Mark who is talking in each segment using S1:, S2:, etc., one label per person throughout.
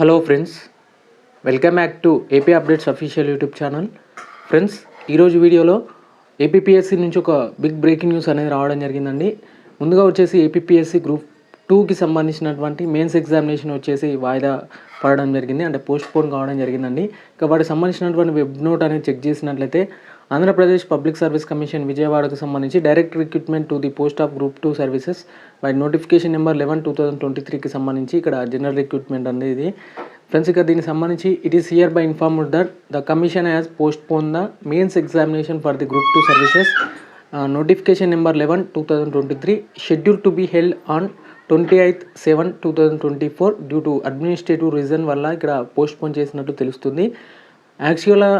S1: Hello friends, welcome back to AP updates official YouTube channel. Friends, ఈరోజు వీడియోలో APPSC నుంచి ఒక బిగ్ బ్రేకింగ్ న్యూస్ అనేది రావడం జరిగిందండి. ముందుగా వచ్చేసి ఏపీపీఎస్సీ గ్రూప్ 2కి సంబంధించినటువంటి మెయిన్స్ ఎగ్జామినేషన్ వచ్చేసి వాయిదా పడడం జరిగింది, అంటే పోస్ట్ పోన్ కావడం జరిగిందండి. ఇక వాటికి సంబంధించినటువంటి వెబ్ నోట్ అనేది చెక్ చేసినట్లయితే ఆంధ్రప్రదేశ్ పబ్లిక్ సర్వీస్ కమిషన్ విజయవాడకు సంబంధించి direct recruitment to the post of group 2 services by notification number 11/2023కి సంబంధించి ఇక్కడ జనరల్ రిక్రూట్మెంట్ అనేది ఫ్రెండ్స్. ఇక దీనికి సంబంధించి it is hereby informed that the commission has postpone the mains examination for the group 2 services notification number 11/2023 schedule to be held on 28/7/2024 due to administrative reason వల్ల ఇక్కడ post phone చేసినట్టు తెలుస్తుంది. యాక్చువల్గా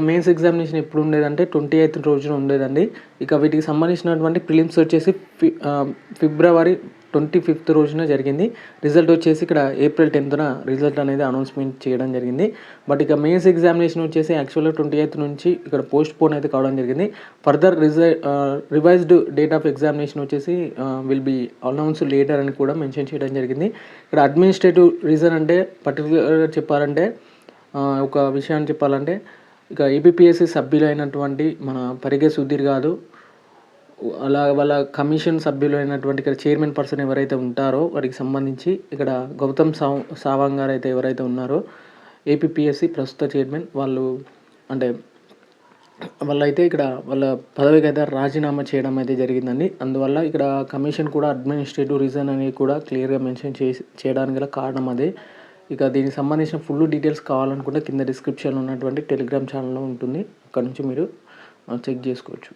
S1: mains examination ఎప్పుడు ఉండేదంటే 28th రోజున ఉండేదండి. ఇక వీటికి సంబంధించినటువంటి ప్రిలిమ్స్ వచ్చేసి ఫిబ్రవరి 25th రోజున జరిగింది. రిజల్ట్ వచ్చేసి ఇక్కడ ఏప్రిల్ 10th రిజల్ట్ అనేది అనౌన్స్మెంట్ చేయడం జరిగింది. బట్ ఇక మెయిన్స్ ఎగ్జామినేషన్ వచ్చేసి యాక్చువల్గా 28th నుంచి ఇక్కడ పోస్ట్ పోన్ అయితే కావడం జరిగింది. Further revised date of examination వచ్చేసి విల్ బి అనౌన్స్ లేటర్ అని కూడా మెన్షన్ చేయడం జరిగింది. ఇక్కడ అడ్మినిస్ట్రేటివ్ రీజన్ అంటే పర్టికులర్గా చెప్పాలంటే ఒక విషయాన్ని చెప్పాలంటే ఇక ఏపీపీఎస్సీ సభ్యులు అయినటువంటి మన పరిగే సుధీర్ గారు, అలా వాళ్ళ కమిషన్ సభ్యులు అయినటువంటి ఇక్కడ చైర్మన్ పర్సన్ ఎవరైతే ఉంటారో వారికి సంబంధించి ఇక్కడ గౌతమ్ సావంగ్ గారు అయితే ఎవరైతే ఉన్నారో ఏపీపీఎస్సీ ప్రస్తుత చైర్మన్ వాళ్ళు, అంటే వాళ్ళైతే ఇక్కడ వాళ్ళ పదవికి అయితే రాజీనామా చేయడం అయితే జరిగిందండి. అందువల్ల ఇక్కడ కమిషన్ కూడా అడ్మినిస్ట్రేటివ్ రీజన్ అనేది కూడా క్లియర్గా మెన్షన్ చేయడానికి గల కారణం అదే. ఇక దీనికి సంబంధించిన ఫుల్ డీటెయిల్స్ కావాలనుకుంటే కింద డిస్క్రిప్షన్లో ఉన్నటువంటి టెలిగ్రామ్ ఛానల్లో ఉంటుంది, అక్కడ నుంచి మీరు చెక్ చేసుకోవచ్చు.